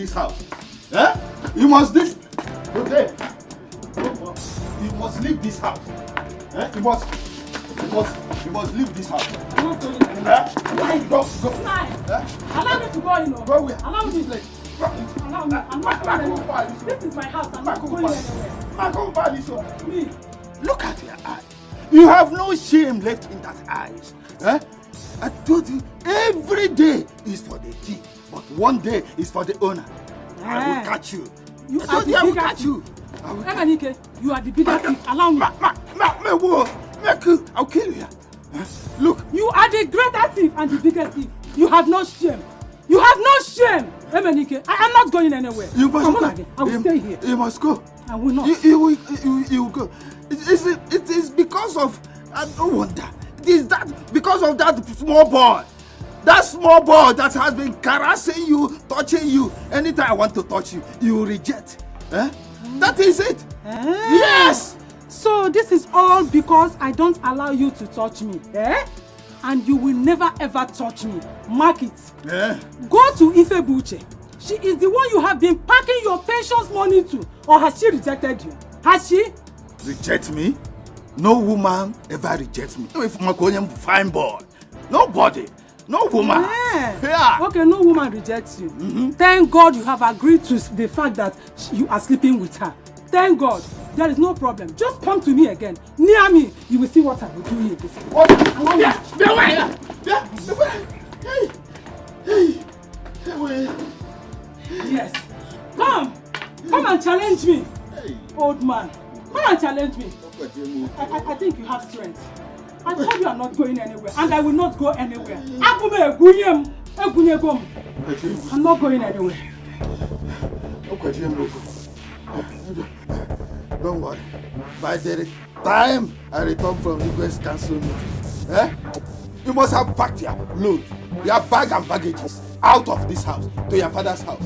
this house. Eh? You must this. Okay. You must leave this house. Eh? You must leave this house. I'm not going anywhere. Go. Allow me to go, you know. Go where? Allow me. Allow me. I'm not going anywhere. This is my house. I'm not going anywhere. Me. Look at your eye. You have no shame left in that eyes. Eh? I told you every day is for the thief, but one day is for the owner. I will catch you. I will catch you. Emanike, you are the bigger thief. Allow me. I'll kill you here. Look. You are the greater thief and the biggest thief. You have no shame. You have no shame. Emanike, I am not going anywhere. You must go. Again. I will stay here. You must go. I will not. You will go. It is because of, I don't wonder. It is that because of that small boy. That small boy that has been caressing you, touching you. Anytime I want to touch you, you reject. Eh? That is it. Yes. So this is all because I don't allow you to touch me. Eh? And you will never ever touch me. Mark it. Yeah. Go to Ifebuche. She is the one you have been packing your pensions money to. Or has she rejected you? Has she? Reject me? No woman ever rejects me. If I'm fine boy. Nobody. No woman. Yeah. Okay, no woman rejects you. Thank God you have agreed to the fact that you are sleeping with her. Thank God. There is no problem. Just come to me again. Near me. You will see what I will do here. What? Yes. Come and challenge me. Old man. Come and challenge me. I think you have strength. I told you I'm not going anywhere, and I will not go anywhere. I'm not going anywhere. Don't worry. By the time I return from the West Council meeting, you must have packed your load, your bag and baggages out of this house to your father's house.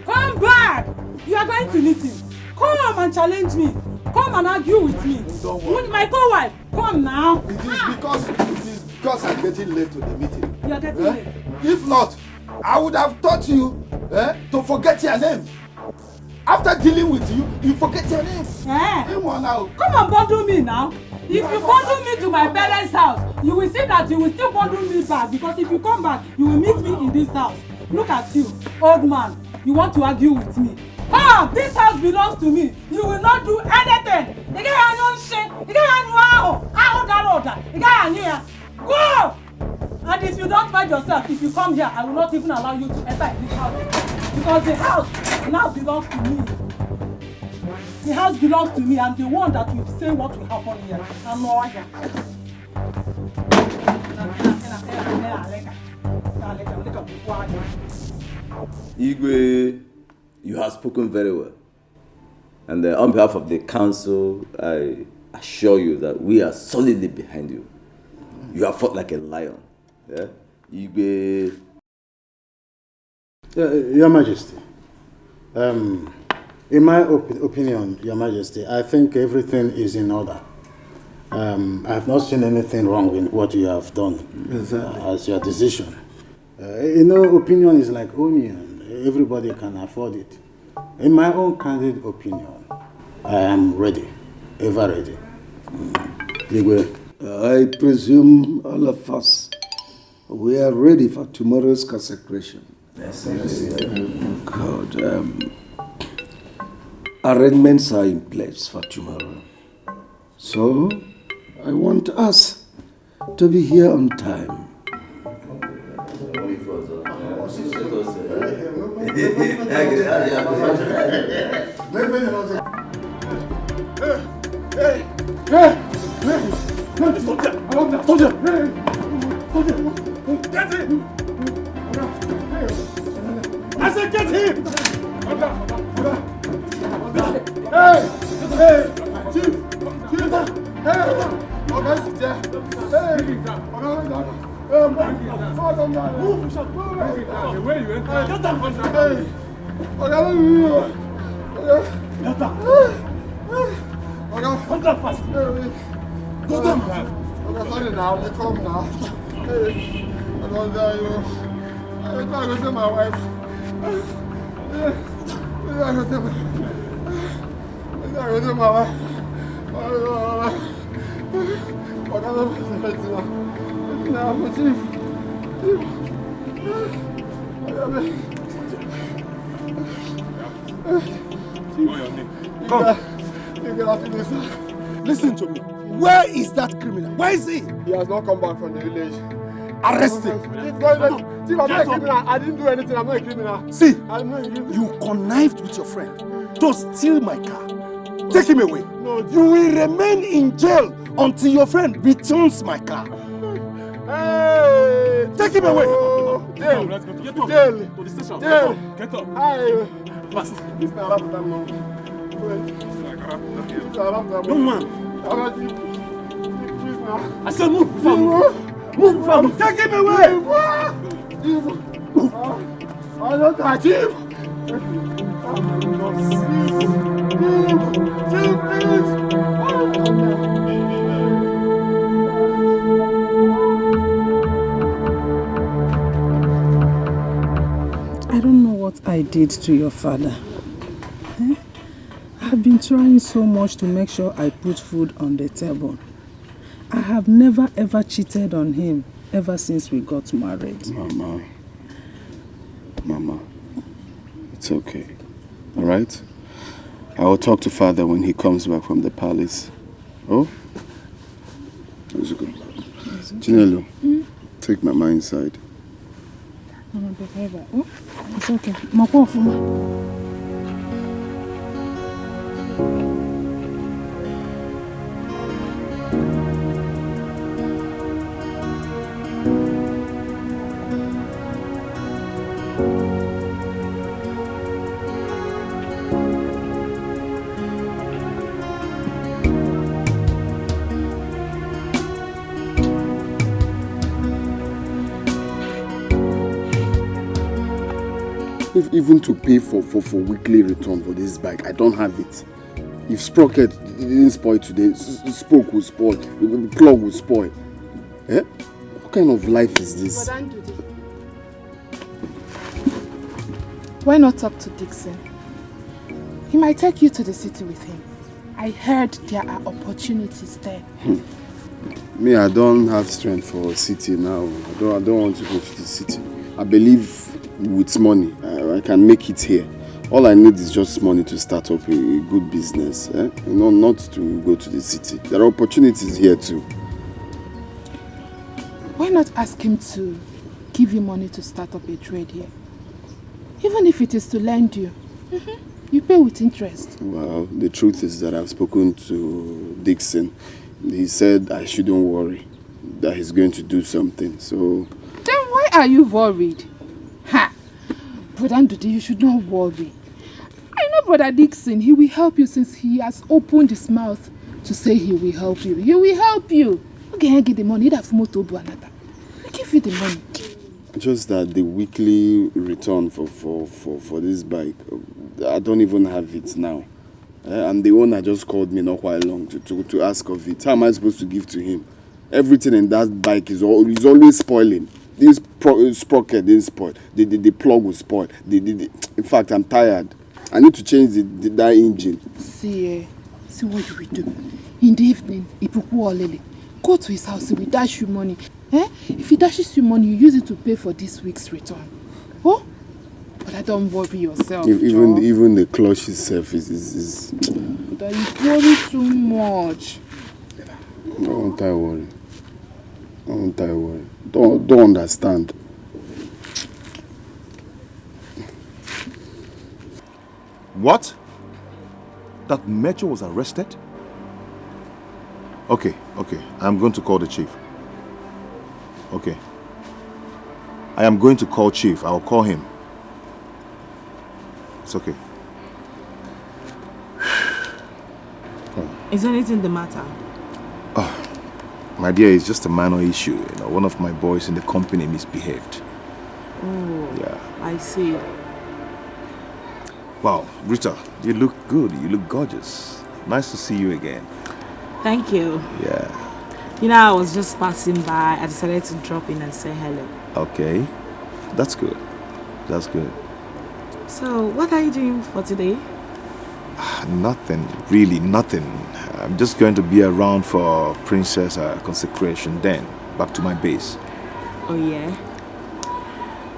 Come back! You are going to meet him. Come and challenge me. Come and argue with me. Don't worry. With my co-wife. Come now. It is because I'm getting late to the meeting. You are getting late. If not, I would have taught you to forget your name. After dealing with you, you forget your name. Come on now. Come and bundle me now. If you bundle me to my parents' house, you will see that you will still bundle me back. Because if you come back, you will meet me in this house. Look at you, old man. You want to argue with me. Come, this house belongs to me. You will not do anything. Go! And if you don't mind yourself, if you come here, I will not even allow you to enter in this house. Because the house now belongs to me. The house belongs to me. I'm the one that will say what will happen here. I'm not here. Igwe, you have spoken very well. And on behalf of the council, I assure you that we are solidly behind you. You have fought like a lion. Yeah? Igwe. Your Majesty, in my opinion, Your Majesty, I think everything is in order. I have not seen anything wrong in what you have done as your decision. Opinion is like onion. Everybody can afford it. In my own candid opinion, I am ready, ever ready. Igwe. I presume all of us, we are ready for tomorrow's consecration. Yes. God, arrangements are in place for tomorrow. So, I want us to be here on time. Get him! I said get him! Hey! Chief! Hey! Go down! Sorry now, they come now. Hey, I don't dare you. I try to see my wife. Come. Listen to me. Where is that criminal? Where is he? He has not come back from the village. Arrest him. Chief, I'm not a criminal. I didn't do anything. I'm not a criminal. See, I'm not a criminal. you connived with your friend to steal my car. Take him away. No, you will remain in jail until your friend returns my car. Hey! Take him away. Jail. Let's go to Jail. To the station. Jail. Get up. Hi. Fast. This is not about that now. Young man. I said move. Move from. Take him away. Move. I don't touch him. Chief, please. I don't know what I did to your father. I've been trying so much to make sure I put food on the table. I have never ever cheated on him ever since we got married. Mama, it's okay. All right? I will talk to father when he comes back from the palace. Oh? Let's go. Chinelo, take Mama inside. It's okay. If even to pay for weekly return for this bike, I don't have it. If sprocket didn't spoil today, spoke will spoil, the plug will spoil. Eh? What kind of life is this? Why not talk to Dixon? He might take you to the city with him. I heard there are opportunities there. Me, I don't have strength for a city now. I don't want to go to the city. I believe with money, I can make it here. All I need is just money to start up a good business. Eh? You know, not to go to the city. There are opportunities here too. Why not ask him to give you money to start up a trade here? Even if it is to lend you. You pay with interest. Well, the truth is that I've spoken to Dixon. He said I shouldn't worry, that he's going to do something, so... Then why are you worried? Ha! Brother Ndude, you should not worry. I know Brother Dixon, he will help you since he has opened his mouth to say he will help you. He will help you. Okay, get the money. I'll give you the money. Just that the weekly return for this bike, I don't even have it now. And the owner just called me not quite long to ask of it. How am I supposed to give to him? Everything in that bike is always spoiling. This sprocket didn't spoil. The plug was spoiled. In fact, I'm tired. I need to change that engine. See what you will do. In the evening, go to his house, he will dash you money. If he dashes you money, you use it to pay for this week's return. Oh? But I don't worry yourself. Even the clutch itself is... But you worry too much. Don't I worry. Don't understand. What? That Metro was arrested? Okay. I'm going to call the chief. Okay. I am going to call Chief. I'll call him. It's okay. Is anything the matter? Oh, my dear, it's just a minor issue. You know, one of my boys in the company misbehaved. Oh, yeah. I see. Wow, Rita, you look good. You look gorgeous. Nice to see you again. Thank you. Yeah. You know, I was just passing by. I decided to drop in and say hello. Okay. That's good. That's good. So, what are you doing for today? Nothing, really nothing. I'm just going to be around for princess consecration, then back to my base. Oh yeah?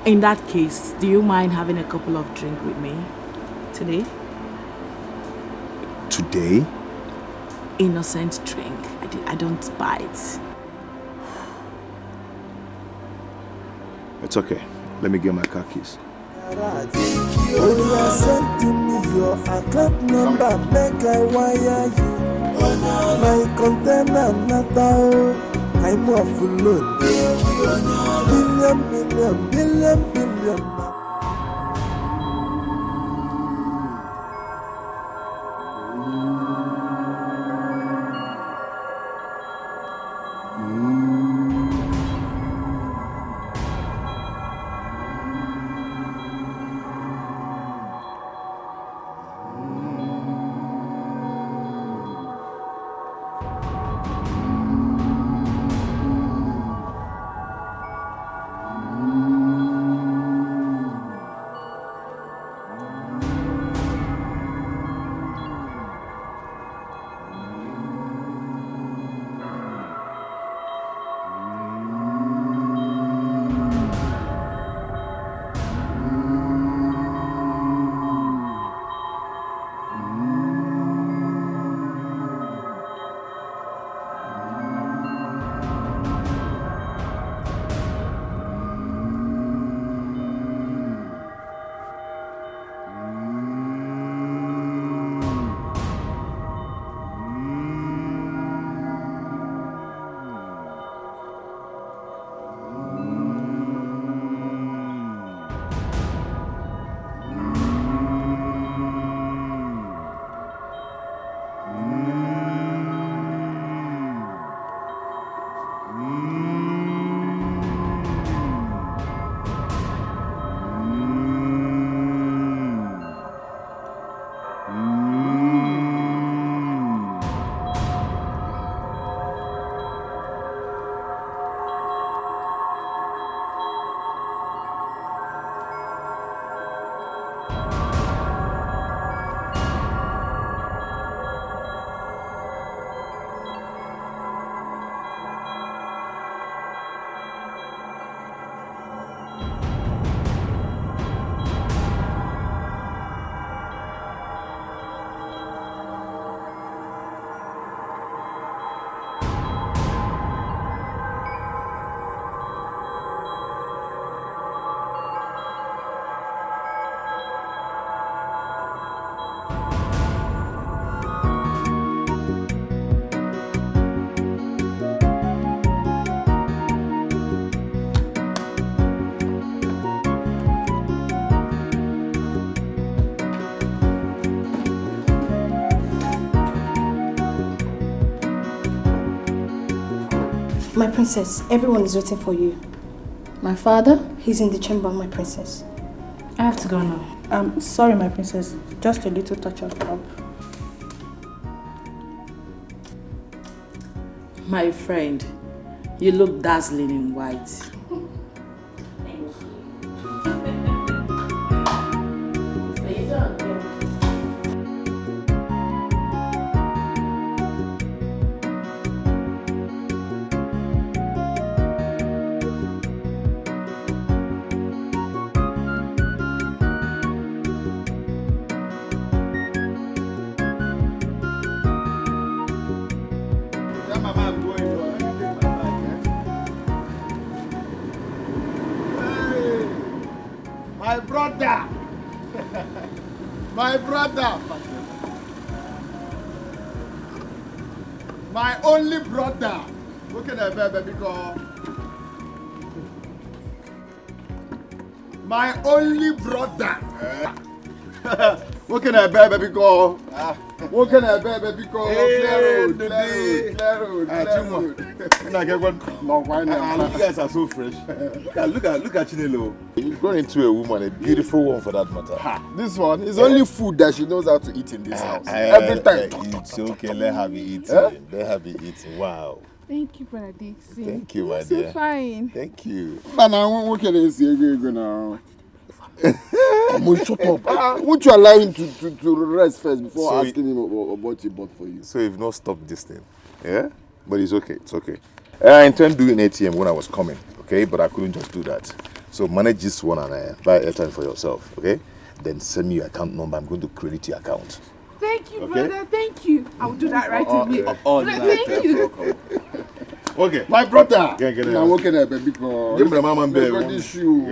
In that case, do you mind having a couple of drinks with me today? Today? Innocent drink. I don't bite. It's okay. Let me get my car keys. Send to me your account number, make I wire you. My container not I'm off load. Billion. My princess, everyone is waiting for you. My father? He's in the chamber, my princess. I have to go now. Sorry, my princess. Just a little touch of love. My friend, you look dazzling in white. My only brother. What can I bear, baby girl? My only brother. What can I bear, baby girl? What can I bear, baby girl? Clear road. You guys are so fresh. Look at Chinelo. You've grown into a woman, a beautiful one for that matter. This one is only food that she knows how to eat in this house. Every time. It's okay, let her be eating. Let her be eating. Wow. Thank you, Brother Dixie. Thank you, my You're dear. so fine. Thank you. But now, what can I say? Now. Shut up. Won't you allow him to rest first before asking him about he bought for you? So you've not stopped this thing, yeah? But it's okay, it's okay. I intend doing ATM when I was coming, okay? But I couldn't just do that. So manage this one and buy airtime for yourself, okay? Then send me your account number. I'm going to credit your account. Thank you, brother. Thank you. I'll do that right away. Thank you. Okay. My brother. Get I'm working there, baby. Give me the mama got this shoe.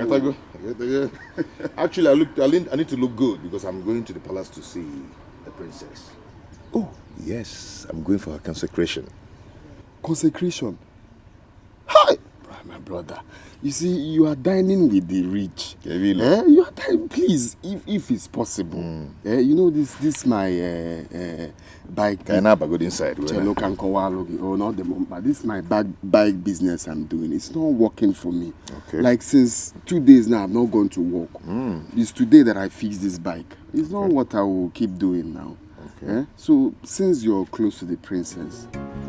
Actually, I need to look good because I'm going to the palace to see the princess. Oh, yes. I'm going for her consecration. Consecration? Hi! My brother. You see, you are dining with the rich. You are dining, please, if it's possible. You know this my bike. Can I go inside? Oh, not the moment. But this is my bike business I'm doing. It's not working for me. Okay. Like since 2 days now, I've not gone to work. It's today that I fixed this bike. It's not what I will keep doing now. Okay. So since you're close to the princess,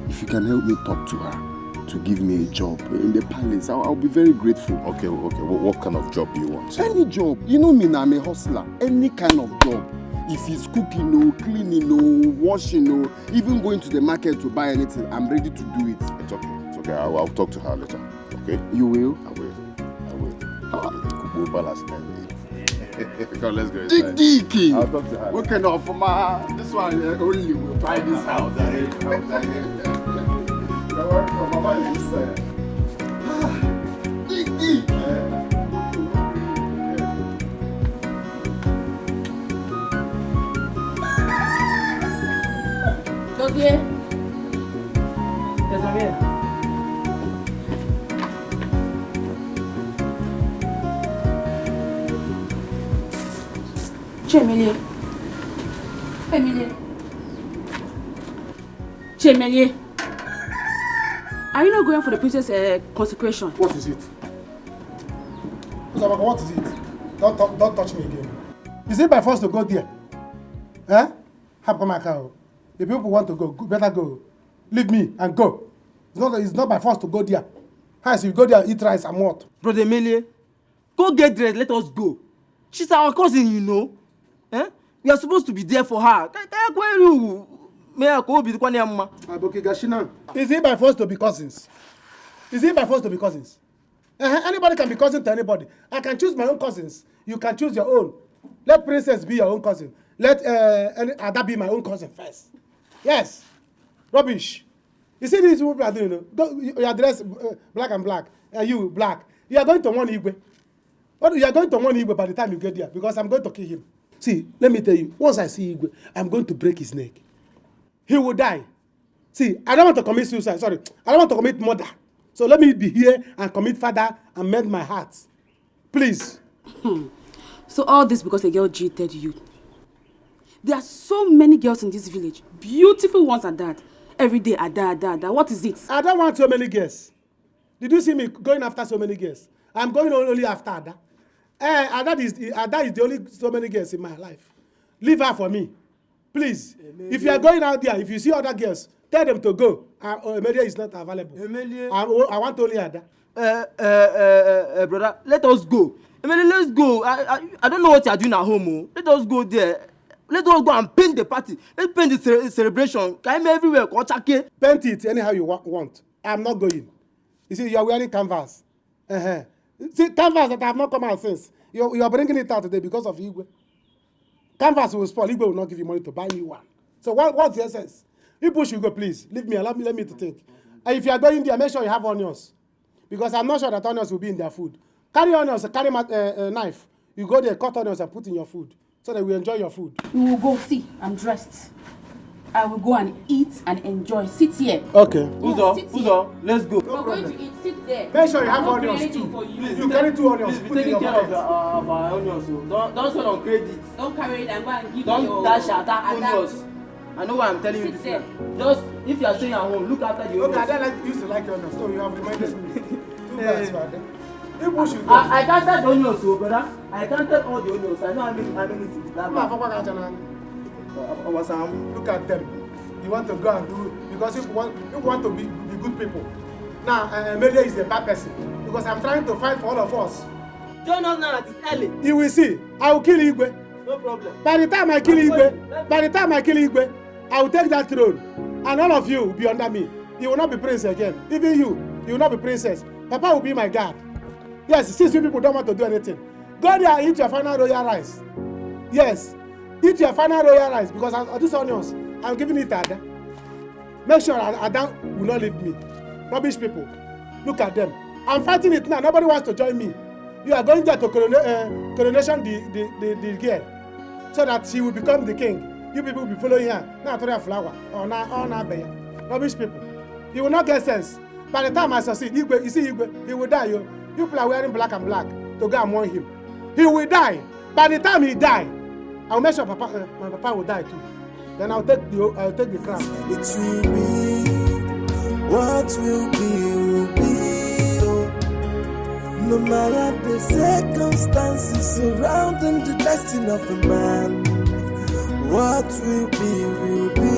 if you can help me talk to her to give me a job in the palace, I'll be very grateful. Okay. What kind of job do you want? Any job. You know me now, I'm a hustler. Any kind of job. If it's cooking, cleaning, washing, even going to the market to buy anything, I'm ready to do it. It's okay. I'll talk to her later. Okay? You will? I will. Come, let's go. Dikeh. I'll talk to her. What kind of this one only will buy this house. Josie. Desiree. Chemelie. Are you not going for the princess consecration? What is it? What is it? Don't touch me again. Is it by force to go there? Eh? The people want to go. Better go. Leave me and go. It's not by force to go there. As you go there, eat rice and what? Brother Emile, go get dressed. Let us go. She's our cousin, you know. Eh? We are supposed to be there for her. Is it by force to be cousins? Anybody can be cousin to anybody. I can choose my own cousins. You can choose your own. Let princess be your own cousin. Let Ada be my own cousin first. Yes. Rubbish. You see these people are doing, you are dressed black and black. And you black. You are going to one Igwe. You are going to one Igwe by the time you get there because I'm going to kill him. See, let me tell you, once I see Igwe, I'm going to break his neck. He will die. See, I don't want to commit suicide. Sorry. I don't want to commit murder. So let me be here and commit father and mend my heart. Please. So all this because a girl cheated you. There are so many girls in this village. Beautiful ones at that. Every day, Ada. What is it? I don't want so many girls. Did you see me going after so many girls? I'm going only after Ada. Ada is the only so many girls in my life. Leave her for me. Please. If you are going out there, if you see other girls, tell them to go. Emilia is not available. I want only Ada. Brother, let us go. Emilia, let's go. I don't know what you are doing at home. Oh. Let us go there. Let us go and paint the party. Let's paint the celebration. Come everywhere. Paint it anyhow you want. I'm not going. You see, you are wearing canvas. See, canvas that I have not come out since. You are bringing it out today because of Igwe. Canvas will spoil. Igwe will not give you money to buy new one. So what's the essence? People should go, please. Leave me. Let me to think. And if you are going there, make sure you have onions. Because I'm not sure that onions will be in their food. Carry onions, carry a knife. You go there, cut onions and put in your food. So that we enjoy your food. We will go. See, I'm dressed. I will go and eat and enjoy. Sit here. Okay. Uzo, let's go. We're going to eat. Sit there. Make sure you have onions too. Please, you carry 2 onions. Please put in your care pocket. of our onions. Don't sell on credit. Don't carry it and go and give Don't your... dash attack onions. I know why I'm telling you this there. now. Just if you are staying at home, look after the onions. Okay, I used to like onions, so you have reminded me. Too bad, father. People should go. I counted the onions, brother. I counted all the onions. I know how many it is. Look at them. You want to go and do because you want to be good people. Now, Emilia is a bad person because I'm trying to fight for all of us. Join us now that it's early. You will see. I will kill Igwe. No problem. By the time I kill Igwe, I will take that throne. And all of you will be under me. You will not be prince again. Even you will not be princess. Papa will be my guard. Yes, since you people don't want to do anything. Go there and eat your final royal rice. Yes. Eat your final royal rice because of these onions, I'm giving it to Ada. Make sure Ada will not leave me. Rubbish people. Look at them. I'm fighting it now. Nobody wants to join me. You are going there to coronation the girl so that she will become the king. You people will be following her. Now throw a flower. Or now bear. Rubbish people. You will not get sense. By the time I succeed, Igwe, you see Igwe, he will die. You people are wearing black and black to go and mourn him. He will die. By the time he die, I'll make sure my papa will die too. Then I'll take the crown. It will be what will be. No matter the circumstances surrounding the destiny of a man, what will be will be.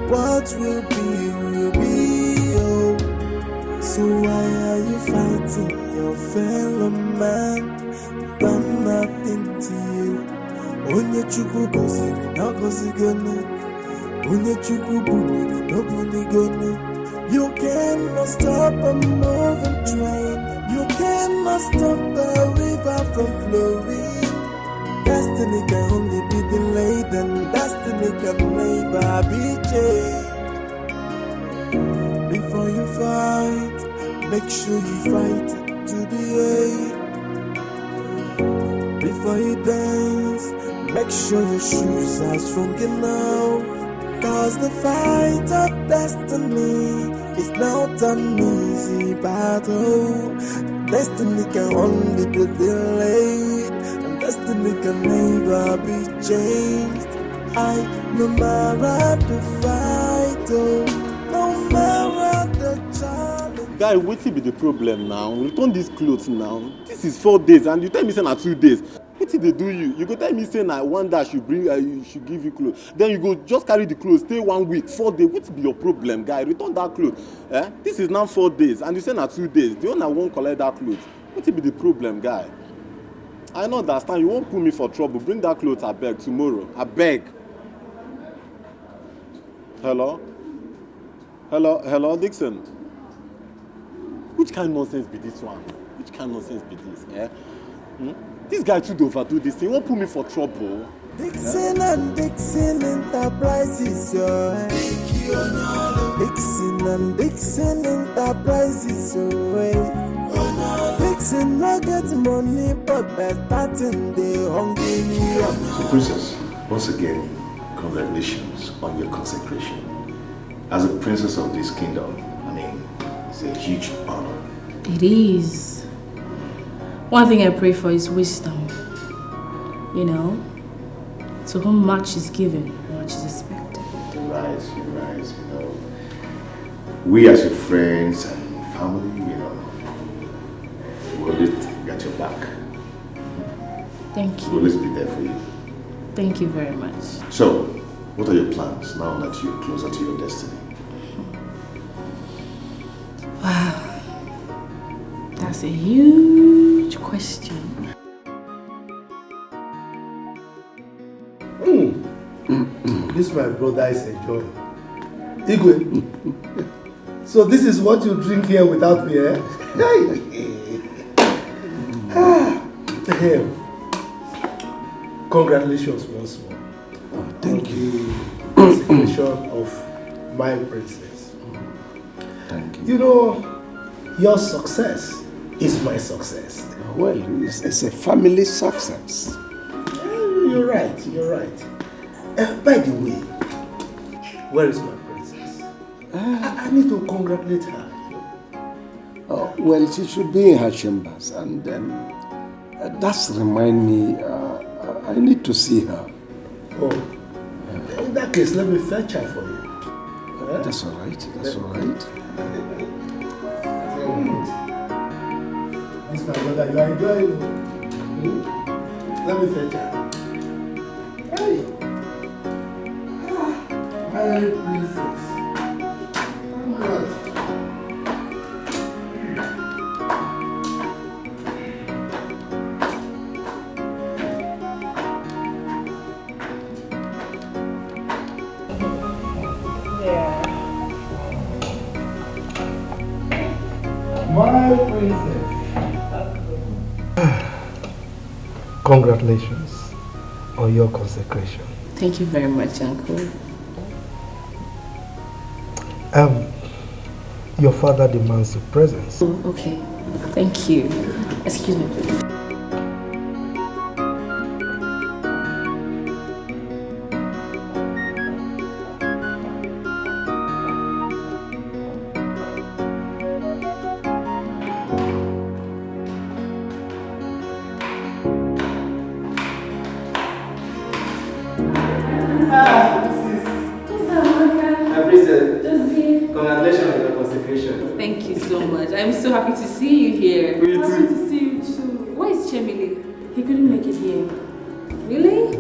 What will be will be. Oh. So why are you fighting your fellow man? Done nothing to you. Onye chukwu goziri no gozigone. Onye chukwu bugiri no bunigone. You cannot stop a moving train. You cannot stop the river from flowing. Destiny can only be delayed, and destiny can never be changed. Before you fight, make sure you fight to the end. Before you dance, make sure your shoes are strong enough. Cause the fight of destiny is not an easy battle. Destiny can only be delayed, and destiny can never be changed. No matter the fight, no matter the challenge. Guy, what will be the problem now? Return these clothes now. This is 4 days, and you tell me say na 2 days. What did they do you? You go tell me say na one day I should bring, should give you clothes. Then you go just carry the clothes, stay 1 week, 4 days. What will be your problem, guy? Return that clothes. Eh? This is now 4 days, and you say na 2 days. The owner won't collect that clothes. What will be the problem, guy? I don't understand. You won't put me for trouble. Bring that clothes, I beg, tomorrow. I beg. Hello? Hello, Dixon? Which kind of nonsense be this one? Which kind of nonsense be this? Eh? This guy too overdo this thing. He won't put me for trouble. Dixon and Dixon Enterprises, Dixon and Dixon Enterprises, Dixon no get money, but better thing they hungry. So, Princess, once again, congratulations on your consecration. As a princess of this kingdom, I mean, it's a huge honor. It is. One thing I pray for is wisdom. You know, to whom much is given, much is expected. You're right, you know. We as your friends and family, you know, we'll always got your back. Thank you. We'll always be there for you. Thank you very much. So, what are your plans now that you're closer to your destiny? Wow. That's a huge question. This my brother is enjoying. Igwe. So this is what you drink here without me, eh? Hey. Congratulations once more. Oh, thank you. Consecration of my princess. Thank you. You know, your success is my success. Well, it's a family success. You're right. By the way, where is my princess? I need to congratulate her. Oh, well, she should be in her chambers, and that's remind me, I need to see her. Oh, in that case, let me fetch her for you. That's all right. This my brother, you are enjoying. Let me fetch her. Hey. My princess. My princess. Congratulations on your consecration. Thank you very much, Uncle. Your father demands your presence. Oh, okay. Thank you. Excuse me, please. Congratulations on your consecration. Thank you so much. I'm so happy to see you here. Me too. Happy to see you too. Where is Chemili? He couldn't make it here. Really?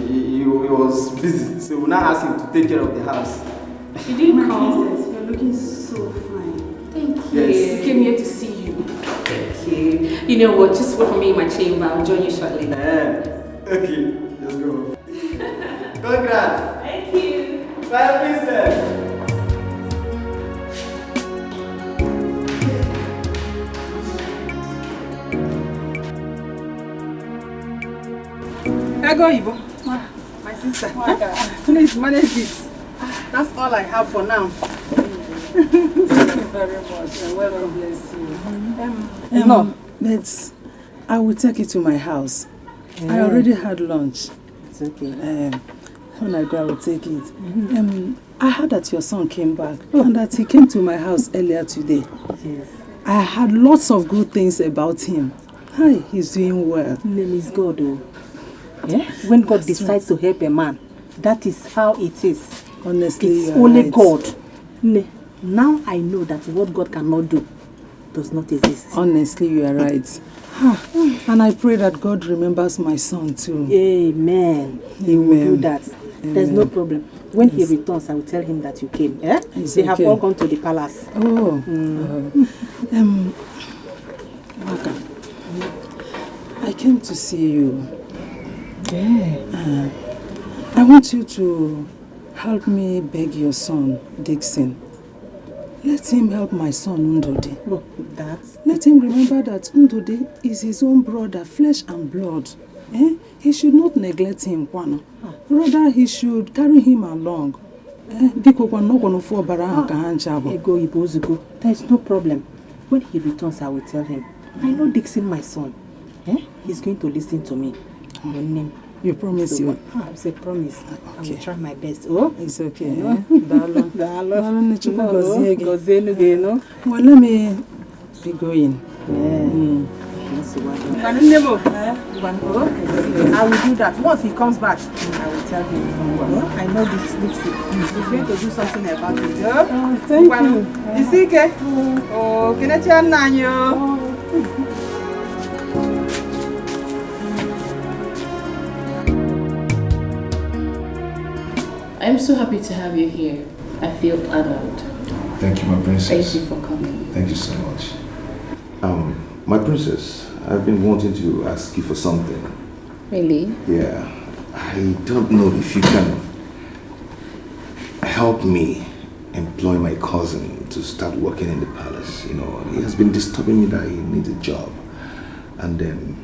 He was busy, so we now asked him to take care of the house. You didn't come. Princess, you're looking so fine. Thank you. Yes. We came here to see you. Thank you. You know what? Just wait for me in my chamber. I'll join you shortly. Okay, let's go. Congrats. Thank you. Bye, princess. Ego Ibo, my sister, please manage this. That's all I have for now. Thank you very much, and well, God bless you. No, I will take it to my house. I already had lunch. It's okay. When I go, I will take it. I heard that your son came back and that he came to my house earlier today. Yes. I heard lots of good things about him. Hi, he's doing well. Name is God, oh. Yeah? When God decides to help a man, that is how it is. Honestly, it's only God. Now I know that what God cannot do does not exist. Honestly, you are right. And I pray that God remembers my son too. Amen. He will do that. There's no problem. When he returns, I will tell him that you came. Eh? They have all gone to the palace. Oh. Waka, I came to see you. I want you to help me beg your son, Dixon. Let him help my son, Ndudi. Oh, that? Let him remember that Ndudi is his own brother, flesh and blood. He should not neglect him, Kwano. Rather, he should carry him along. There is no problem. When he returns, I will tell him. I know Dixon, my son. He's going to listen to me. Your name. You promise so, you? It's a promise. Okay. I will try my best. Oh, it's okay. Well, let me be going. I will do that. Once he comes back, I will tell him. I know this Dixon. He's going to do something about it. Thank you. You see, okay? Oh, can I tell you? I'm so happy to have you here. I feel honored. Thank you, my princess. Thank you for coming. Thank you so much. My princess, I've been wanting to ask you for something. Really? Yeah. I don't know if you can help me employ my cousin to start working in the palace. You know, he has been disturbing me that he needs a job. And then,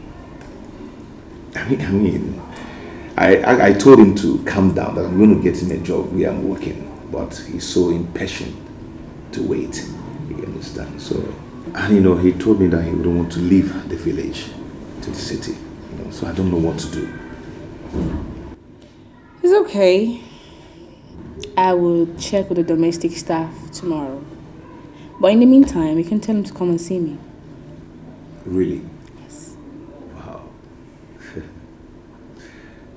I told him to calm down, that I'm going to get him a job where I'm working. But he's so impatient to wait. You understand? So, and he told me that he wouldn't want to leave the village to the city. So I don't know what to do. It's okay. I will check with the domestic staff tomorrow. But in the meantime, you can tell him to come and see me. Really? Yes. Wow.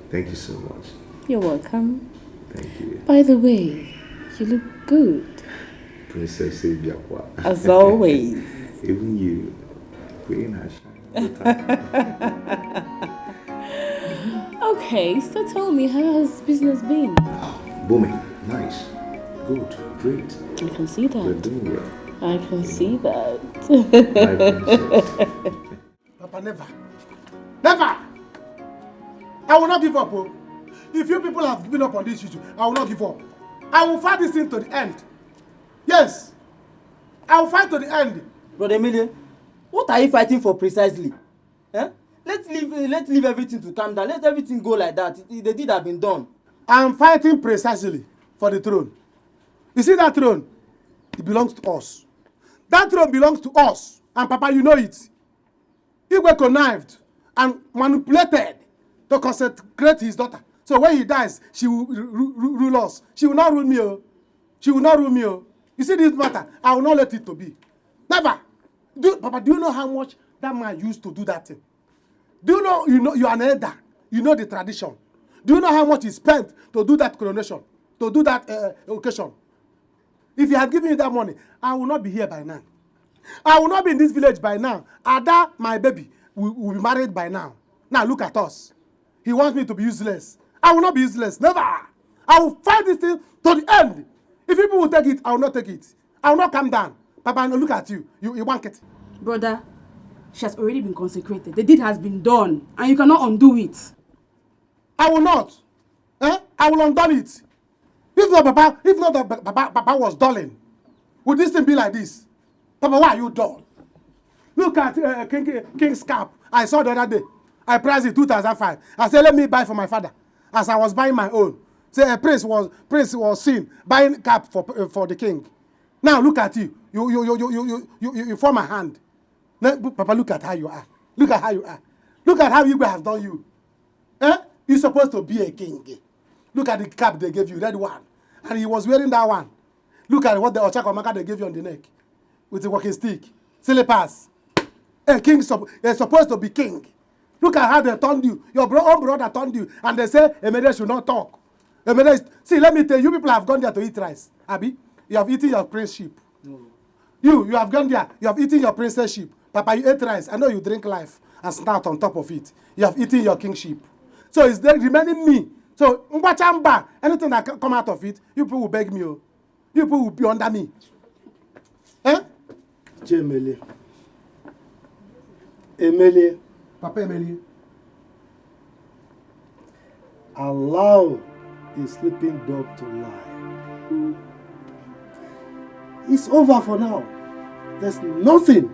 Thank you so much. You're welcome. Thank you. By the way, you look good. Princess Ibiakwa. As always. Even you. Queen Okay, so tell me, how has business been? Booming. Nice. Good. Great. I can see that. We're doing well. I can see that. Papa, never. Never! I will not give up. Oh. If you people have given up on this issue, I will not give up. I will fight this thing to the end. Yes. I will fight to the end. Brother Emile, what are you fighting for precisely? Eh? Let's leave everything to calm down. Let everything go like that. The deed have been done. I'm fighting precisely for the throne. You see that throne? It belongs to us. That throne belongs to us. And Papa, you know it. Igwe connived and manipulated to consecrate his daughter. So when he dies, she will rule us. She will not rule me. Oh. She will not rule me. Oh. You see this matter? I will not let it to be. Never. Papa, do you know how much that man used to do that thing? Do you know you are an elder? You know the tradition. Do you know how much he spent to do that coronation? To do that occasion? If he had given you that money, I will not be here by now. I will not be in this village by now. Ada, my baby, will be married by now. Now look at us. He wants me to be useless. I will not be useless. Never. I will fight this thing to the end. If people will take it, I will not take it. I will not come down. Papa, look at you. You want it. Brother, she has already been consecrated. The deed has been done, and you cannot undo it. I will not. I will undo it. If not that Papa was dulling, would this thing be like this? Papa, why are you dull? Look at King's cap. I saw the other day. I priced it 2005. I said, let me buy for my father. As I was buying my own. Say, Prince was seen buying cap for the king. Now look at you. You form a hand. Now, Papa, look at how you are. Look at how you are. Look at how Igwe has done you. You're supposed to be a king. Look at the cap they gave you, that one. And he was wearing that one. Look at what the Ochakomaka they gave you on the neck. With the walking stick. Slippers. A king is supposed to be king. Look at how they turned you. Your own brother turned you. And they say, Emede should not talk. See, let me tell you, people have gone there to eat rice. Abi, you have eaten your princeship. No. You have gone there. You have eaten your princeship. Papa, you ate rice. I know you drink life and snout on top of it. You have eaten your kingship. So it's there remaining me. So, anything that come out of it, you people will beg me. You people will be under me. Emily. Papa Emily. Allow a sleeping dog to lie. It's over for now. There's nothing,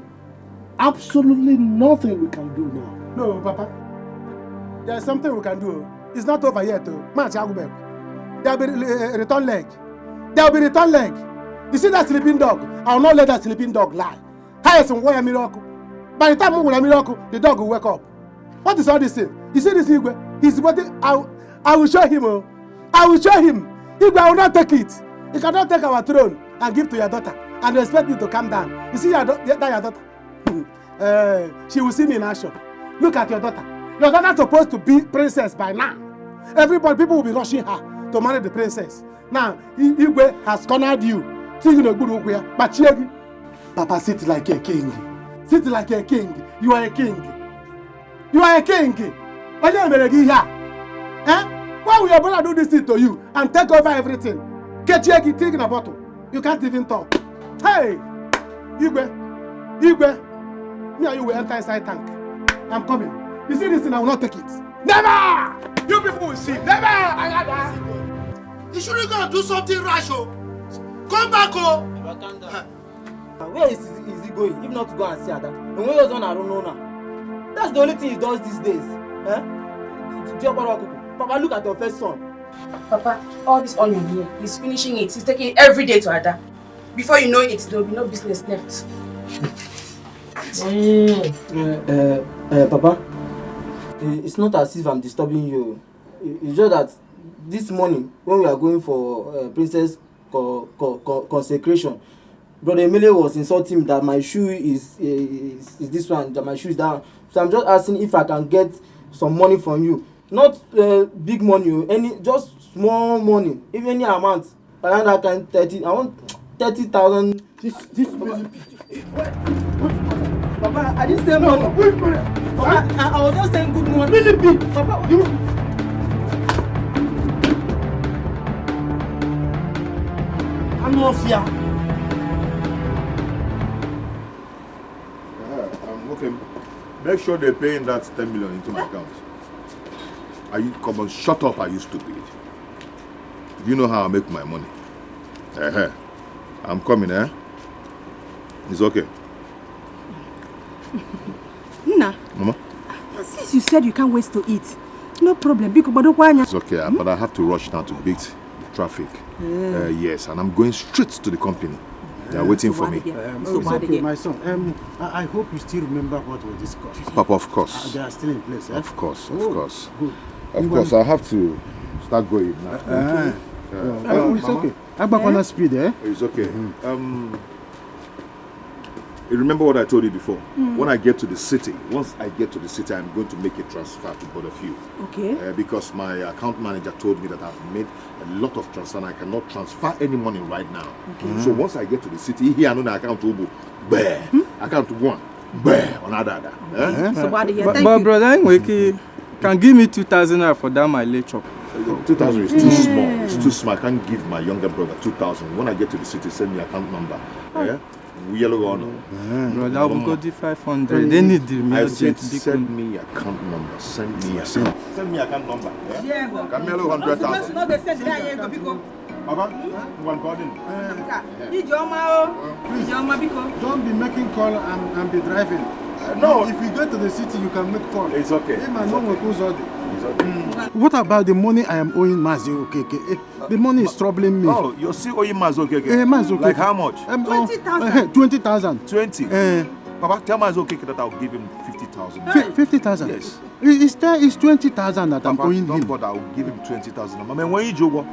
absolutely nothing we can do now. No, Papa. There's something we can do. It's not over yet. There will be a return leg. There will be a return leg. You see that sleeping dog? I will not let that sleeping dog lie. Highest and why a miracle. By the time we will a miracle, the dog will wake up. What is all this thing? You see this Igwe? He's waiting. I will show him. I will show him. Igwe will not take it. He cannot take our throne and give to your daughter and expect me to calm down. You see your daughter? She will see me in action. Look at your daughter. Your daughter is supposed to be princess by now. People will be rushing her to marry the princess. Now, Igwe has cornered you. But Papa, sit like a king. Sit like a king. You are a king. You are a king. Why will your brother do this thing to you and take over everything? Get your thing in a bottle. You can't even talk. Hey! Igwe. Me and you will enter inside tank. I'm coming. You see this thing, I will not take it. Never! You people will see. Never! You shouldn't go and do something rash, oh. Come back, oh. Where is he going? If not to go and see Ada. And when he was on, I don't know now. That's the only thing he does these days. Papa, look at your first son. Papa, all this onion here, he's finishing it. He's taking it every day to Ada. Before you know it, there will be no business left. Papa, it's not as if I'm disturbing you. It's just that this morning, when we are going for princess consecration, Brother Emile was insulting me that my shoe is this one, that my shoe is that one. So I'm just asking if I can get some money from you. Not big money, just small money. If any amount, around that kind 30, I want 30,000. This Papa, I didn't say money. Papa, I was just saying good money. Really big. Papa, you. I'm not here. Okay. Make sure they're paying that 10 million into my account. Come on, shut up, are you stupid? You know how I make my money. I'm coming, It's okay. Nna. Mama? Since you said you can't wait to eat, no problem. It's okay, but I have to rush now to beat traffic. Yes, and I'm going straight to the company. They are waiting for me. It's okay, my son. I hope you still remember what we discussed. Papa, of course. They are still in place, eh? Of course, of course. Good. Of course, I have to start going now. It's okay. I'm back on speed, eh? It's okay. You remember what I told you before? When I get to the city, once I get to the city, I'm going to make a transfer to both of you. Okay. Because my account manager told me that I've made a lot of transfer and I cannot transfer any money right now. Okay. So once I get to the city, here I know the account will be account one, on other. But brother, Wiki can give me 2,000 naira for that my lecture. 2,000 is too small. It's too small. I can't give my younger brother 2,000. When I get to the city, send me account number. We yellow on. Brother, I will go to 500. They need the I said, send me account number. Send me account number. Yeah. Camelo 100,000. Baba, one garden. Please, don't be making call and be driving. No. If you go to the city, you can make call. It's okay. What about the money I am owing Mazi Okeke? The money is troubling me. Oh, you're still owing Mazi Okeke? Mazi Okeke. Like how much? 20,000. 20,000. 20? Papa, tell Mazi Okeke that I'll give him 50,000. 50,000? Yes. It's 20,000 that I'm owing him. Don't bother, I'll give him 20,000. I mean, when you joke?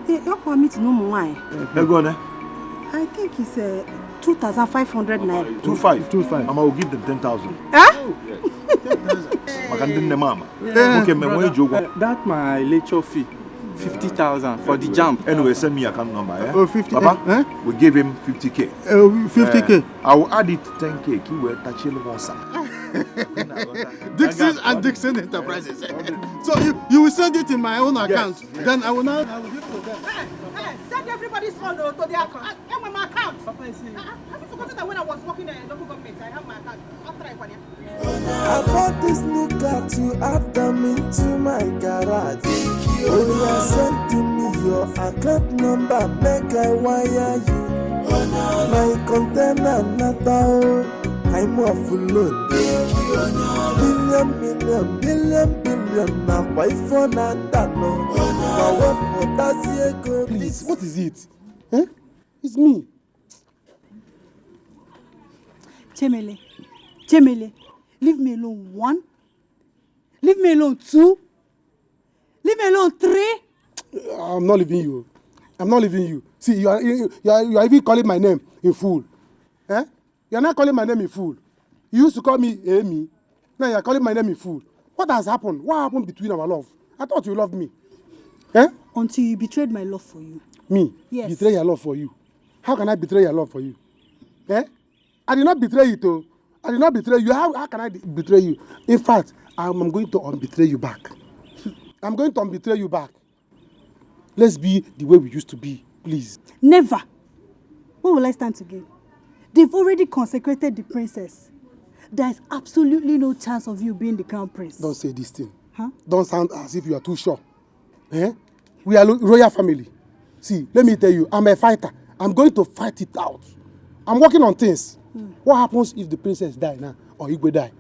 You permit no more. I think it's 2,500 naira. 2,500. Mama will give them 10,000. Huh? Okay, man, when you joke? That my lecture fee. 50,000 for the jump. Anyway, send me account number. Yeah? Oh, 50. Papa, we give him 50k. 50k. I will add it 10k. Dixon and Dixon Enterprises. So you will send it in my own account. Yes. Then I will give to them. Send everybody's phone to their account. And my account. Have you forgotten that when I was working in a local government, I have my account? I'll try one. I bought this new car to add them into my garage. Oh, yeah, send to me your account number, make I wire you. My container not out, I'm off load. Billion, now why for not that no? Please, what is it? Huh? It's me. Chemele, leave me alone. 1. Leave me alone. 2. Leave me alone. 3. I'm not leaving you. I'm not leaving you. See, you are even calling my name in full. Eh? You are not calling my name in full. You used to call me Amy. Now you are calling my name in full. What has happened? What happened between our love? I thought you loved me. Eh? Until you betrayed my love for you. Me? Yes. Betray your love for you. How can I betray your love for you? Eh? I did not betray you, though. I did not betray you. How can I betray you? In fact, I'm going to unbetray you back. I'm going to unbetray you back. Let's be the way we used to be, please. Never. When will I stand to gain? They've already consecrated the princess. There is absolutely no chance of you being the crown prince. Don't say this thing. Huh? Don't sound as if you are too sure. Eh? We are royal family. See, let me tell you, I'm a fighter. I'm going to fight it out. I'm working on things. What happens if the princess die now or Igwe die?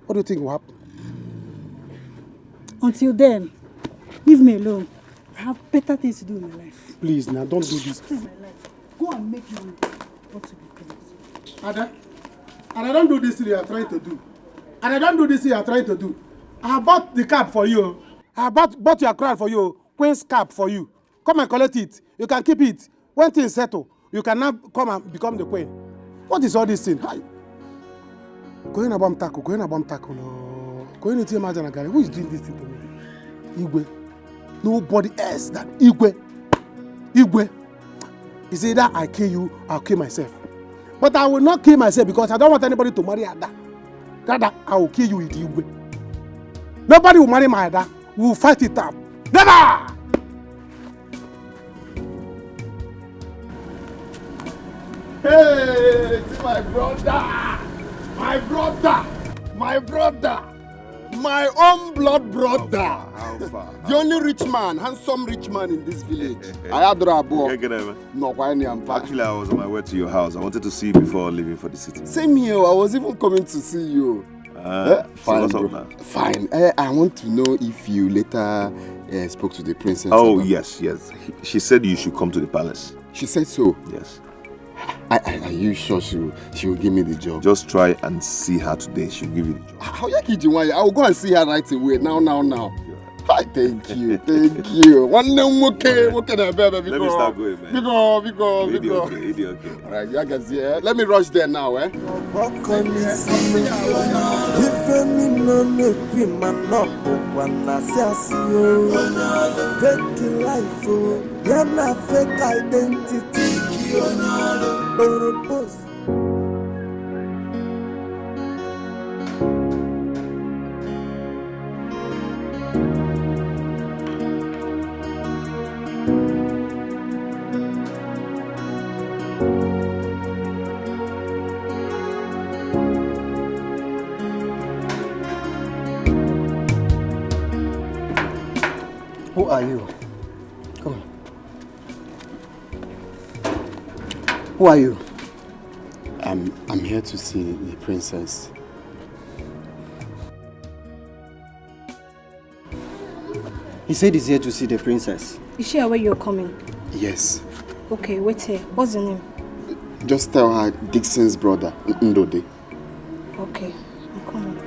What do you think will happen? Until then, leave me alone. I have better things to do in my life. Please, now, don't do this. This is my life. Go and make money. What to be prince. Ada, and I don't do this thing you are trying to do. And I don't do this thing you are trying to do. I have bought the cap for you. I have bought your crown for you. Queen's cap for you. Come and collect it. You can keep it. When things settle, you can now come and become the queen. What is all this thing? Hi. Going about taco. No. Going to imagine who is doing this thing to me? Igwe. Nobody else than Igwe. Igwe. It's either I kill you, I'll kill myself. But I will not kill myself because I don't want anybody to marry Ada. Rather, I will kill you with Igwe. Nobody will marry my Ada. We will fight it out. Never! Hey, it's my brother! My brother! My brother! My own blood brother. How far? The only rich man, handsome rich man in this village. Ayadra No, actually, I was on my way to your house. I wanted to see you before leaving for the city. Same here. I was even coming to see you. Fine, so bro. Fine. I want to know if you later spoke to the princess. Oh, yes. She said you should come to the palace. She said so? Yes. Are you sure she will give me the job? Just try and see her today. She'll give you the job. How you kidding? I will go and see her right away. Now. Thank you. One name, okay. Let me start going, man. Because. Okay. All right, you guys here. Let me rush there now, eh? Fake identity. Who are you? Come on. Who are you? I'm here to see the princess. He said he's here to see the princess. Is she aware you're coming? Yes. Okay, wait here. What's your name? Just tell her Dixon's brother, Ndode. Okay, I'm coming.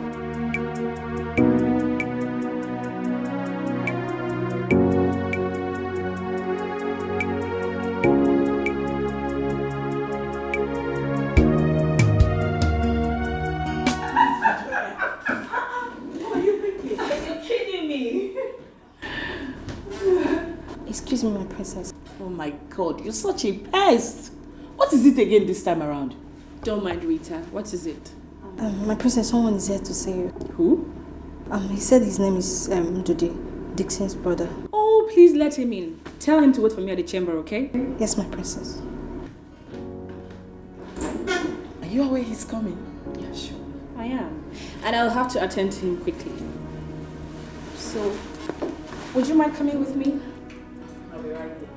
Excuse me, my princess. Oh my God, you're such a pest. What is it again this time around? Don't mind Rita. What is it? My princess, someone is here to see you. Who? He said his name is Ndode, Dixon's brother. Oh, please let him in. Tell him to wait for me at the chamber, okay? Yes, my princess. Are you aware he's coming? Yeah, sure. I am. And I'll have to attend to him quickly. So, would you mind coming with me? I'll be right there.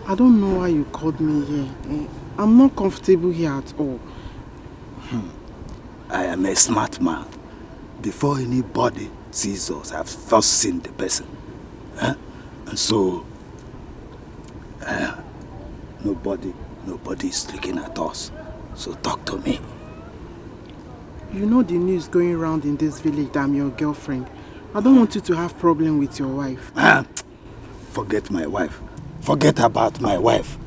I don't know why you called me here. I'm not comfortable here at all. I am a smart man. Before anybody sees us, I've first seen the person. And so, nobody is looking at us. So talk to me. You know the news going around in this village that I'm your girlfriend. I don't want you to have problem with your wife. Forget my wife. Forget about my wife.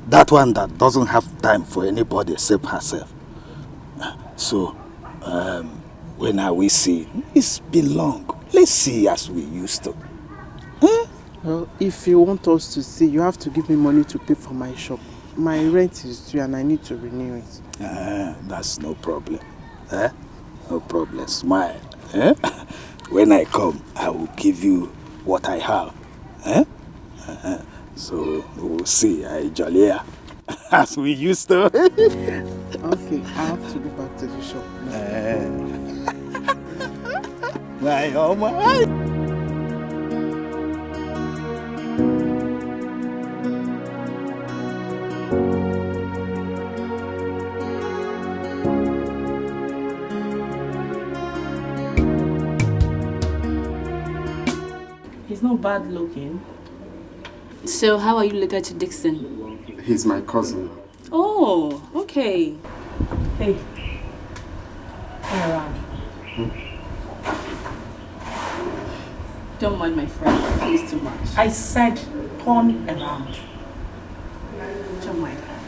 That one that doesn't have time for anybody except herself. So, when are we see? It's been long. Let's see as we used to. Well, if you want us to see, you have to give me money to pay for my shop. My rent is due and I need to renew it. That's no problem. No problem. Smile. When I come, I will give you what I have. So we'll see. Jolly as we used to. Okay, I have to go back to the shop now. Oh my. He's not bad looking. So, how are you related to Dixon? He's my cousin. Oh, okay. Hey, turn around. Don't mind my friend, he's too much. I said turn around. Don't mind her.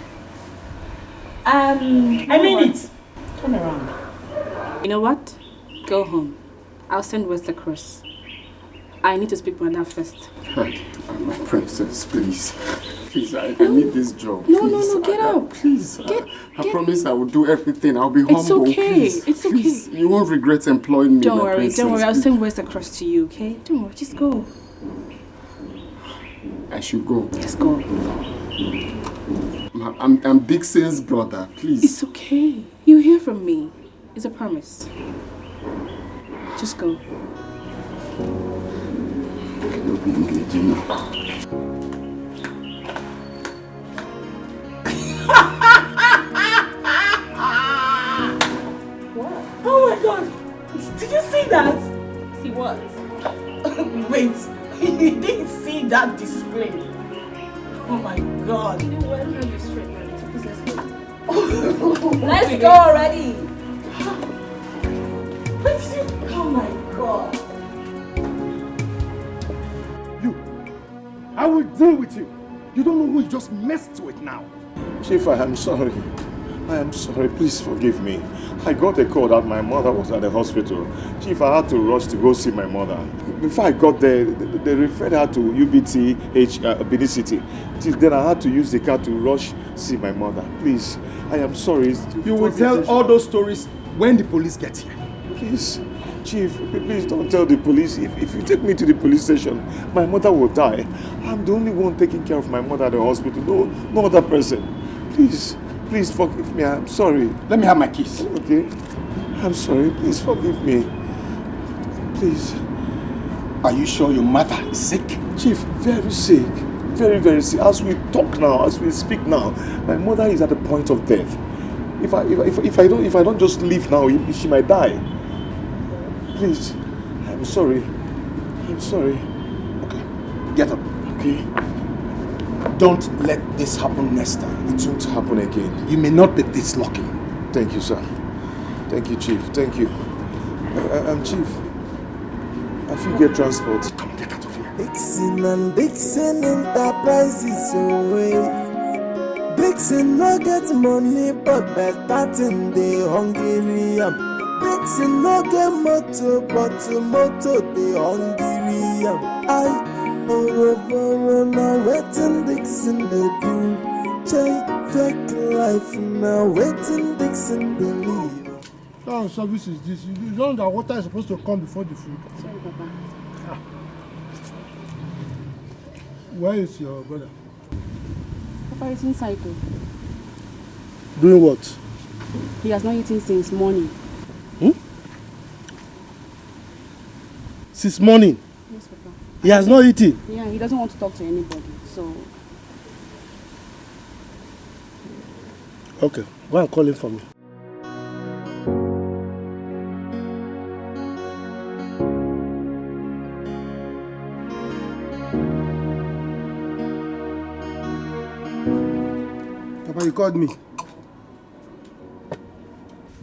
I mean it. Turn around. You know what? Go home. I'll send West across. I need to speak to my dad first. My princess, please. Please, I need this job. No, get up. Please. I promise I will do everything. I'll be humble. It's okay. Please. It's okay. Please. You won't regret employing me. Don't my worry. princess. Don't worry. I'll send West across to you, okay? Don't worry. Just go. I should go. Let's go. I'm Dixon's brother, please. It's okay. You hear from me. It's a promise. Just go. You'll be engaging now. Oh my god! Did you see that? See what? Wait, you didn't see that display? Oh my god. Let's go already. Oh my god. I will deal with you. You don't know who you just messed with now. Chief, I am sorry. I am sorry. Please forgive me. I got a call that my mother was at the hospital. Chief, I had to rush to go see my mother. Before I got there, they referred her to UBTH Benin City. Chief, then I had to use the car to rush see my mother. Please, I am sorry. You will tell all those stories when the police get here. Please, Chief, please don't tell the police. If you take me to the police station, my mother will die. I'm the only one taking care of my mother at the hospital. No other person. Please forgive me. I'm sorry. Let me have my keys. Okay. I'm sorry. Please forgive me. Please. Are you sure your mother is sick? Chief, very sick. Very, very sick. As we talk now, as we speak now, my mother is at the point of death. If I don't just leave now, she might die. Please. I'm sorry. I'm sorry. Okay. Get up. Okay. Don't let this happen next time. It won't happen again. You may not be this lucky. Thank you, sir. Thank you, Chief. Thank you. I'm Chief. I feel get transport. Come, get out of here. Dixon and Dixon Enterprises away. Dixon no get money, but better thing they hungry. Dixon no get motor, but motor they hungry. Borrow now waiting Dixon they do. Check fake life now waiting Dixon they live. What kind of service is this? You know that water is supposed to come before the food. Sorry, Papa. Where is your brother? Papa is inside though. Doing what? He has not eaten since morning. Since morning? Yes, Papa. He has not eaten? Yeah, he doesn't want to talk to anybody, so... Okay, go and call him for me. Papa, you called me?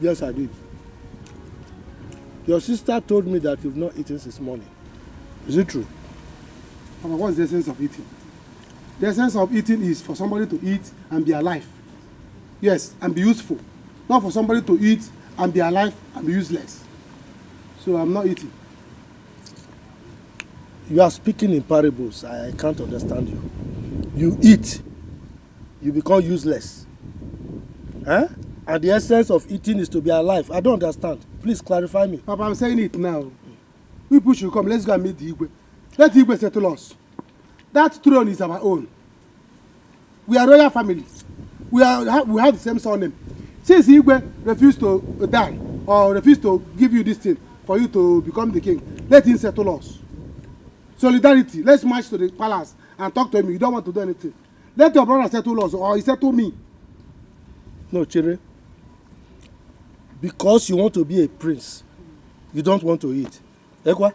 Yes, I did. Your sister told me that you've not eaten since morning. Is it true? Papa, what's the essence of eating? The essence of eating is for somebody to eat and be alive. Yes, and be useful. Not for somebody to eat and be alive and be useless. So I'm not eating. You are speaking in parables. I can't understand you. You eat, you become useless. Huh? And the essence of eating is to be alive. I don't understand. Please clarify me. Papa, I'm saying it now. People should come. Let's go and meet the Igwe. Let the Igwe settle us. That throne is our own. We are royal family. We have the same surname. Since Igwe refused to die or refused to give you this thing for you to become the king, let him settle us. Solidarity. Let's march to the palace and talk to him. You don't want to do anything. Let your brother settle us or he settle me. No, Chere. Because you want to be a prince, you don't want to eat. Ekwa?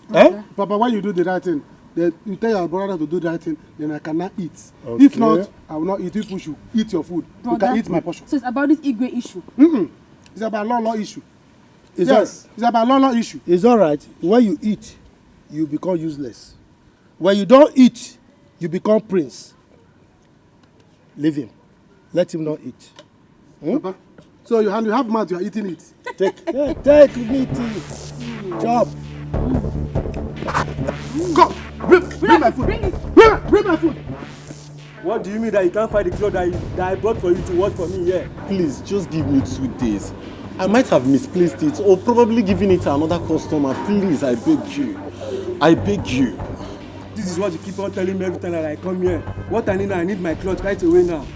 Okay. Papa, when you do the right thing, then you tell your brother to do the right thing, then I cannot eat. Okay. If not, I will not eat. If you should eat your food, brother, you can eat my portion. So it's about this Igwe issue? It's about law issue. It's about law issue. It's all right. When you eat, you become useless. When you don't eat, you become prince. Leave him. Let him not eat. Papa, so you have mouth, you are eating it. Take me tea. Chop. Go! Bring my food. Bring my food. What do you mean that you can't find the clothes that I bought for you to work for me here? Please, just give me 2 days. I might have misplaced it or probably given it to another customer. Please, I beg you. I beg you. This is what you keep on telling me every time that I come here. What I need now, I need my clothes right away now.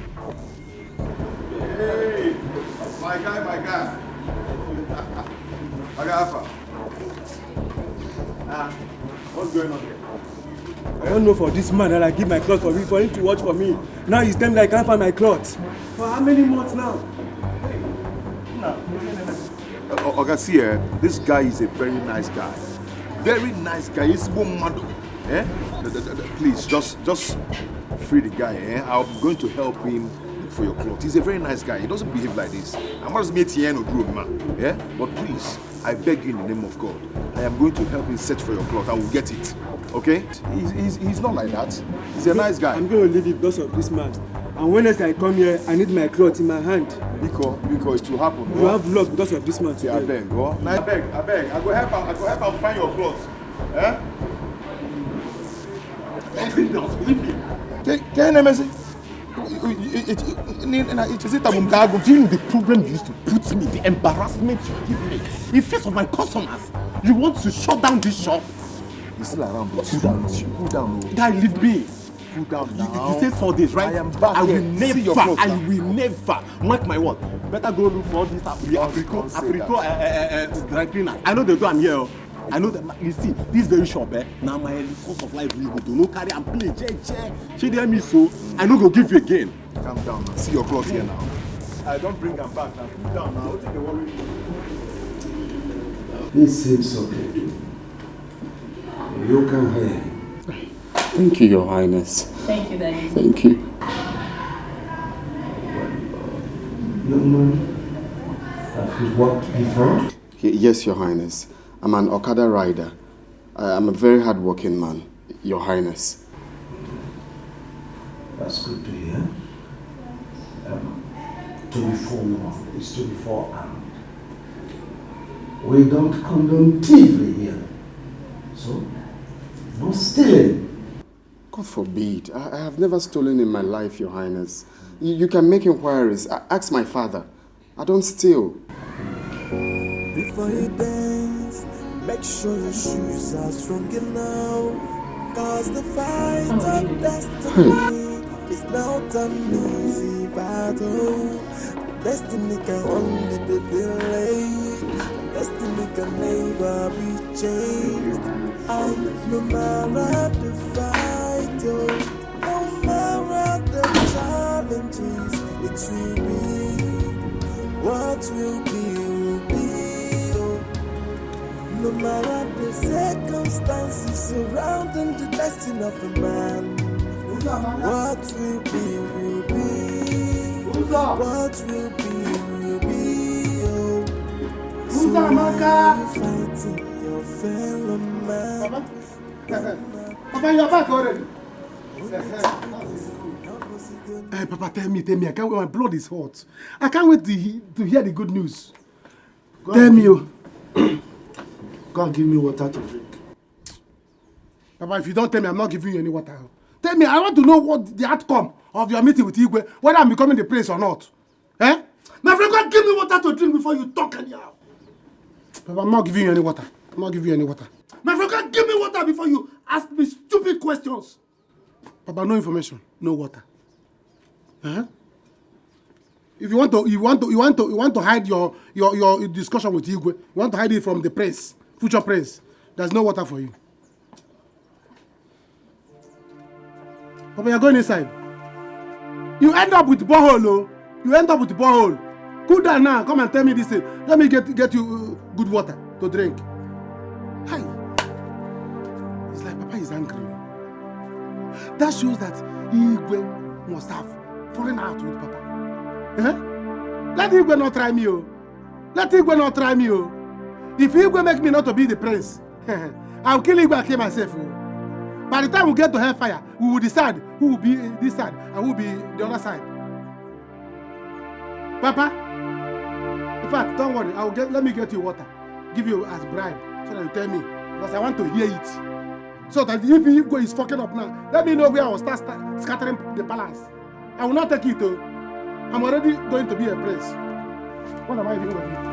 Hey, my guy. My guy, Alpha. What's going on here? I don't know for this man that I give my clothes for him to watch for me. Now he's telling me I can't find my clothes. For how many months now? Oga, see, this guy is a very nice guy. Very nice guy. He's mad. Eh? Please, just free the guy. Eh? I'm going to help him for your clothes. He's a very nice guy. He doesn't behave like this. I'm not meeting here no group, man. Yeah? But please, I beg you in the name of God, I am going to help him search for your clothes. I will get it. Okay? He's not like that. He's a nice guy. I'm going to leave it because of this man. And when else I come here, I need my clothes in my hand. Because it will happen. You have luck because of this man today. I beg. I beg. I go help him find your clothes. Eh? Leave me. Can you message? Do you know the problem you used to put me, the embarrassment you give me in face of my customers? You want to shut down this shop? He's still around, bro. Cool down. Guy, leave me. Cool down now. You said 4 days, right? I am back. I will never, mark my word. Better go look for this apricot dry cleaner. I know they do, I'm here. I know that, you see, this very shop, now my cost of life, we do not carry and play, she did me so, I no go give you again. Calm down now. See your clothes here now. I don't bring them back now. Cool down now. What are you worrying? This seems okay. You can hear. Thank you, Your Highness. Thank you, Daddy. Thank you. Young man, have you worked before? Yes, Your Highness. I'm an Okada rider. I'm a very hard-working man, Your Highness. That's good to hear. To be forewarned is to be forearmed. We don't condone thievery here. So, no stealing. God forbid. I have never stolen in my life, Your Highness. You can make inquiries. Ask my father. I don't steal. Before you dance, make sure your shoes are strong enough. Cause the fight of destiny is not an easy battle. Destiny can only be delayed. Destiny can never be changed. And no matter the fight, no matter the challenges, it will be. What will be. No matter the circumstances surrounding the destiny of a man, what will be, will be. What will be, oh. So you're fighting your fellow man. Papa, you're back already. Hey, Papa, tell me, I can't wait. My blood is hot. I can't wait to hear the good news. Tell me, oh. God, give me water to drink. Papa, if you don't tell me, I'm not giving you any water. Tell me, I want to know what the outcome of your meeting with Igwe, whether I'm becoming the prince or not. Eh? My friend, God, give me water to drink before you talk anyhow. Papa, I'm not giving you any water. I'm not giving you any water. My friend, God, give me water before you ask me stupid questions. Papa, no information, no water. Huh? If you want to hide your discussion with Igwe, you want to hide it from the prince, future prince. There's no water for you. Papa, you're going inside. You end up with borehole, oh. You end up with borehole. Cool down now. Come and tell me this thing. Let me get you good water to drink. Hi. It's like Papa is angry. That shows that Igwe must have fallen out with Papa. Let Igwe not try me, oh. Let Igwe not try me, oh. If Igwe make me not to be the prince, I'll kill Igwe and kill myself, oh. By the time we get to hellfire, we will decide who will be this side and who will be the other side. Papa, in fact, don't worry. Let me get you water. Give you as bribe so that you tell me, because I want to hear it. So that if Igwe is fucking up now, let me know where I will start scattering the palace. I will not take it, though. I'm already going to be a prince. What am I doing with you?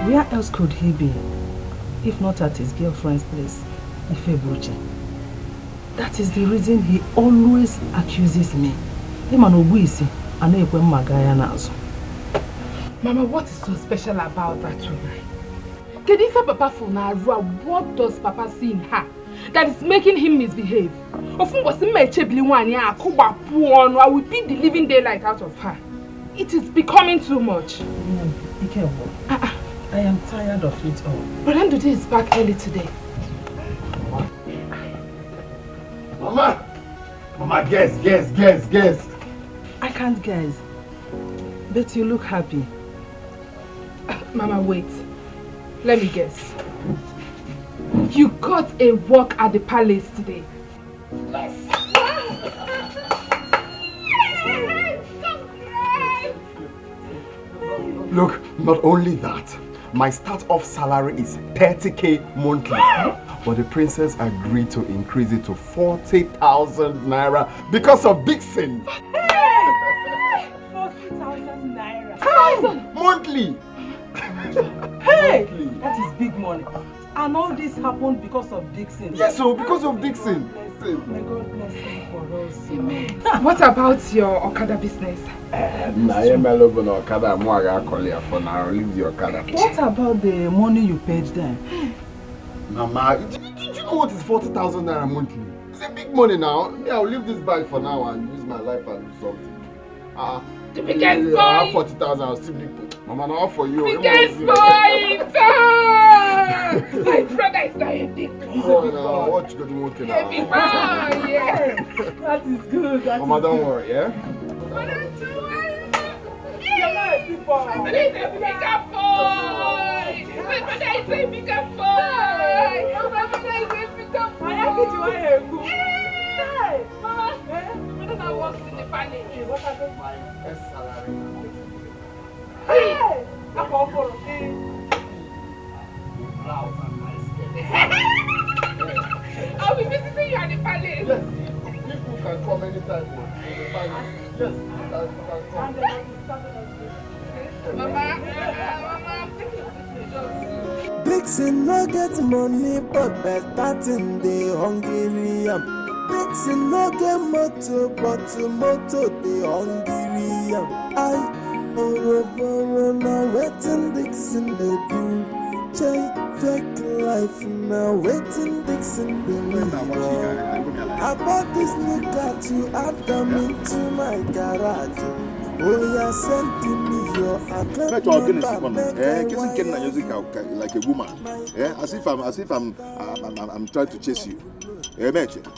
Where else could he be? If not at his girlfriend's place, Luchy. That is the reason he always accuses me. Mama, what is so special about that woman? Kedifa Papa Funarua, what does Papa see in her that is making him misbehave? Often was in my Chebliwania, Kuba Puon, I will beat the living daylight out of her. It is becoming too much. Dikeh, I am tired of it all. But Ndude is back early today. Mama, guess. I can't guess. But you look happy. Mama, wait. Let me guess. You got a walk at the palace today. Yes. Look, not only that, my start-off salary is 30k monthly. But the princess agreed to increase it to 40,000 naira because of Dixon. 40,000 naira. Monthly. Hey! That is big money. And all this happened because of Dixon. Yes, so because of Dixon. May God bless him for us. Amen. What about your Okada business? What about the money you paid them? Mama, did you know what is 40,000 naira monthly? It's a big money now. Yeah, I'll leave this bag for now and use my life and do something. The biggest boy! I have 40,000, I'll still be... Mama, now for you. Biggest boy! My brother is not a big boy. Oh, what you got to work in? A big boy, yeah. That is good. Mama, don't worry, yeah? My brother is a bigger boy! My brother is a bigger boy! My brother is a bigger boy! I like it, you are a good. Hey! Mama, my brother now works in the palace. What happened? My best salary. Hey! I'm all for it. I'll be visiting you at the palace. Yes, people can come anytime. Yes, you can come. Mama, I'm taking you. Dixon no get money, but better thing they hungry. Dixon no get motor, but motor they hungry. I now waiting Dixon they do. Fake life now waiting Dixon they do. I bought this nigga to add them into my garage. Oh yeah, send me your address. Like a woman. As if I'm trying to chase you.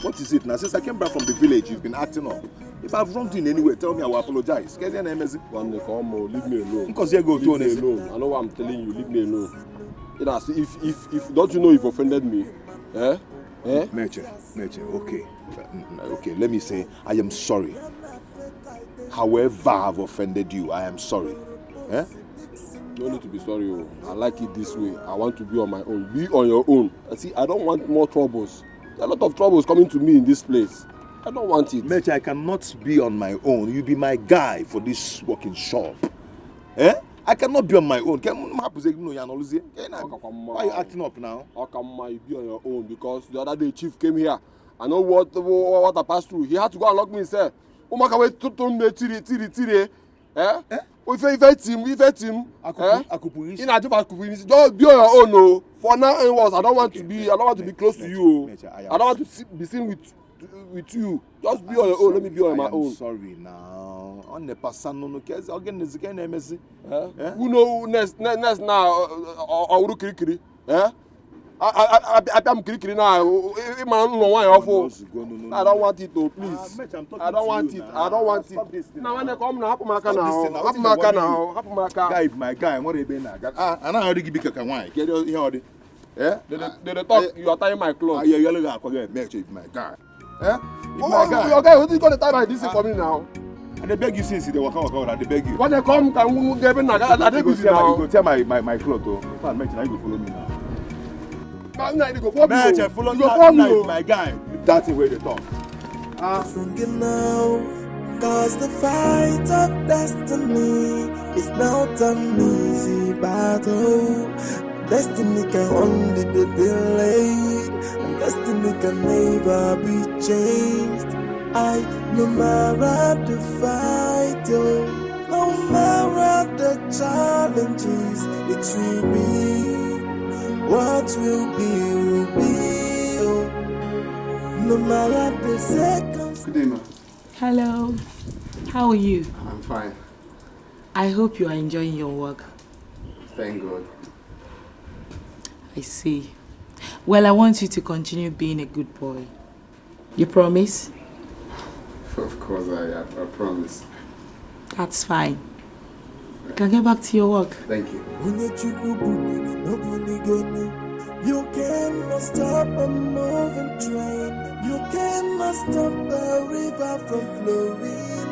What is it now? Since I came back from the village, you've been acting up. If I've wronged you in any way, tell me, I will apologize. Leave me alone. Leave me alone. I know what I'm telling you. Leave me alone. If don't you know you've offended me? Meche, okay, let me say, I am sorry. However I've offended you, I am sorry. No need to be sorry. I like it this way. I want to be on my own. Be on your own. See, I don't want more troubles. There are a lot of troubles coming to me in this place. I don't want it. Meche, I cannot be on my own. You be my guy for this working shop. I cannot be on my own. Why are you acting up now? How come you be on your own? Because the other day Chief came here. I know what I passed through. He had to go and lock me himself. If team. Just be on your own, no. For now, I don't want to be close to you. I don't want to be seen with you. Just be on your own. Let me be on my own. I'm sorry now. On the person no case again. Who know next now? Or kiri. I'm kiri now. I don't want it though, please. I don't want it. Now when they come now, Guy, my guy, what are you doing now? I know how to give you a wine. Get you here. They talk. You are tying my clothes. Yeah, you're my guy. My guy. Okay, what is going to tie my this for me now? And they beg you since they walk out. They beg you. When they come, can we get in? I think you go tell my clothes. Oh, if I mention, you go follow me now. You go follow me. Follow me, my guy. That's the way they talk. Now, Cause the fight of destiny is not an easy battle. Destiny can only be delayed, and destiny can never be changed. No matter the fight, no matter the challenges, it will be. What will be, no matter the circumstances. Good day, ma. Hello. How are you? I'm fine. I hope you are enjoying your work. Thank God. I see. Well, I want you to continue being a good boy. You promise? Of course, I promise. That's fine. You can get back to your work. Thank you. You cannot stop a moving train. You cannot stop a river from flowing.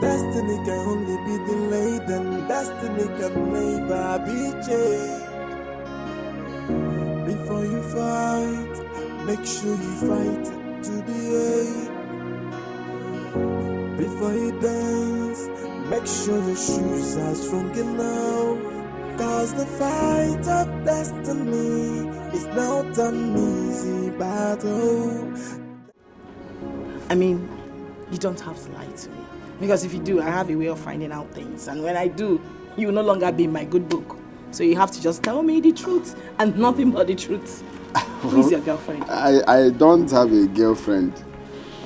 Destiny can only be delayed, and destiny can never be changed. Before you fight, make sure you fight to the end. Before you dance, make sure your shoes are strong enough. Cause the fight of destiny is not an easy battle. I mean, you don't have to lie to me. Because if you do, I have a way of finding out things. And when I do, you will no longer be in my good book. So you have to just tell me the truth and nothing but the truth. Who is your girlfriend? I don't have a girlfriend.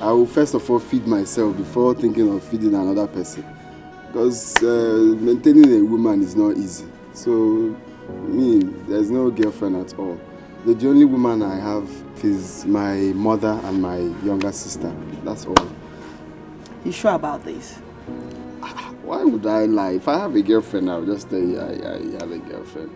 I will first of all feed myself before thinking of feeding another person. Because maintaining a woman is not easy. So, there's no girlfriend at all. The only woman I have is my mother and my younger sister. That's all. You sure about this? Why would I lie? If I have a girlfriend, I'll just tell you I have a girlfriend.